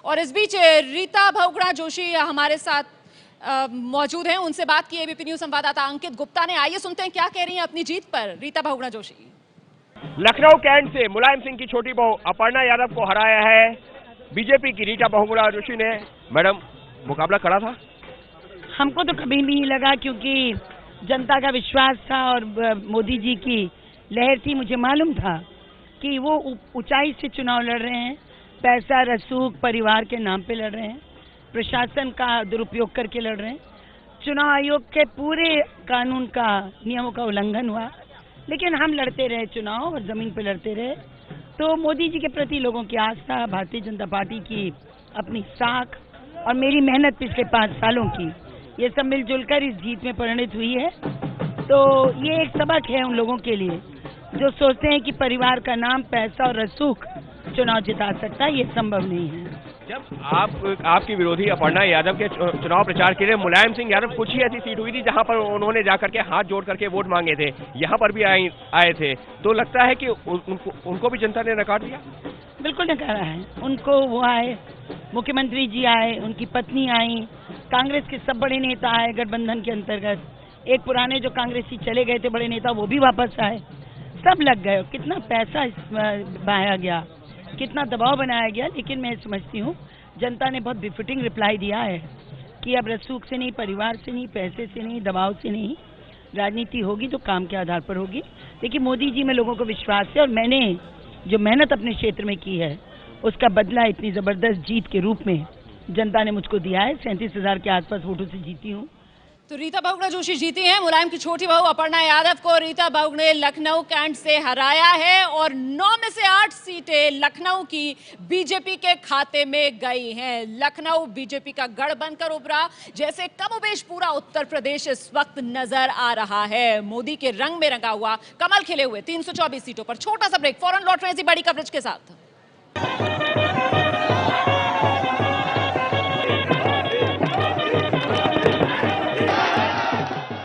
और इस बीच रीता बहुगुणा जोशी हमारे साथ मौजूद हैं, उनसे बात की एबीपी न्यूज संवाददाता अंकित गुप्ता ने। आइए सुनते हैं क्या कह रही हैं अपनी जीत पर रीता बहुगुणा जोशी। लखनऊ कैंट से मुलायम सिंह की छोटी बहू अपर्णा यादव को हराया है बीजेपी की रीता बहुगुणा जोशी ने। मैडम, मुकाबला कड़ा था? हमको तो कभी नहीं लगा, क्योंकि जनता का विश्वास था और मोदी जी की लहर थी। मुझे मालूम था कि वो ऊंचाई से चुनाव लड़ रहे हैं, पैसा रसूख परिवार के नाम पे लड़ रहे हैं, प्रशासन का दुरुपयोग करके लड़ रहे हैं। चुनाव आयोग के पूरे कानून का नियमों का उल्लंघन हुआ, लेकिन हम लड़ते रहे चुनाव और जमीन पे लड़ते रहे। तो मोदी जी के प्रति लोगों की आस्था, भारतीय जनता पार्टी की अपनी साख और मेरी मेहनत पिछले 5 सालों की, ये सब मिलजुल कर इस जीत में परिणित हुई है। तो ये एक सबक है उन लोगों के लिए जो सोचते हैं कि परिवार का नाम, पैसा और रसूख चुनाव जिता सकता है। ये संभव नहीं है। जब आपकी विरोधी अपर्णा यादव के चुनाव प्रचार के लिए मुलायम सिंह यादव कुछ ही ऐसी सीट हुई थी जहां पर उन्होंने जाकर के हाथ जोड़ करके वोट मांगे थे, यहां पर भी आए थे, तो लगता है कि उनको भी जनता ने नकार दिया? बिल्कुल नकारा है उनको। वो आए, मुख्यमंत्री जी आए, उनकी पत्नी आई, कांग्रेस के सब बड़े नेता आए गठबंधन के अंतर्गत। एक पुराने जो कांग्रेसी चले गए थे बड़े नेता, वो भी वापस आए, सब लग गए। कितना पैसा बहाया गया, कितना दबाव बनाया गया, लेकिन मैं समझती हूँ जनता ने बहुत बिफिटिंग रिप्लाई दिया है कि अब रसूख से नहीं, परिवार से नहीं, पैसे से नहीं, दबाव से नहीं, राजनीति होगी तो काम के आधार पर होगी। लेकिन मोदी जी में लोगों को विश्वास है और मैंने जो मेहनत अपने क्षेत्र में की है उसका बदला इतनी जबरदस्त जीत के रूप में जनता ने मुझको दिया है। 37,000 के आसपास वोटों से जीती हूँ। तो रीता बहुगुणा जोशी जीती हैं। मुलायम की छोटी बहू अपर्णा यादव को रीता बहुगुणा ने लखनऊ कैंट से हराया है और 9 में से 8 सीटें लखनऊ की बीजेपी के खाते में गई हैं। लखनऊ बीजेपी का गढ़ बनकर उभरा, जैसे कमोबेश पूरा उत्तर प्रदेश इस वक्त नजर आ रहा है। मोदी के रंग में रंगा हुआ कमल खिले हुए 324 सीटों पर। छोटा सा ब्रेक, फौरन लौट रहे हैं बड़ी कवरेज के साथ।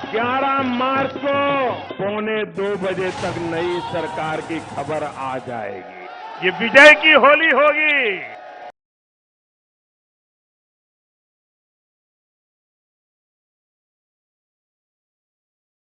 11 मार्च को 1:45 बजे तक नई सरकार की खबर आ जाएगी। ये विजय की होली होगी।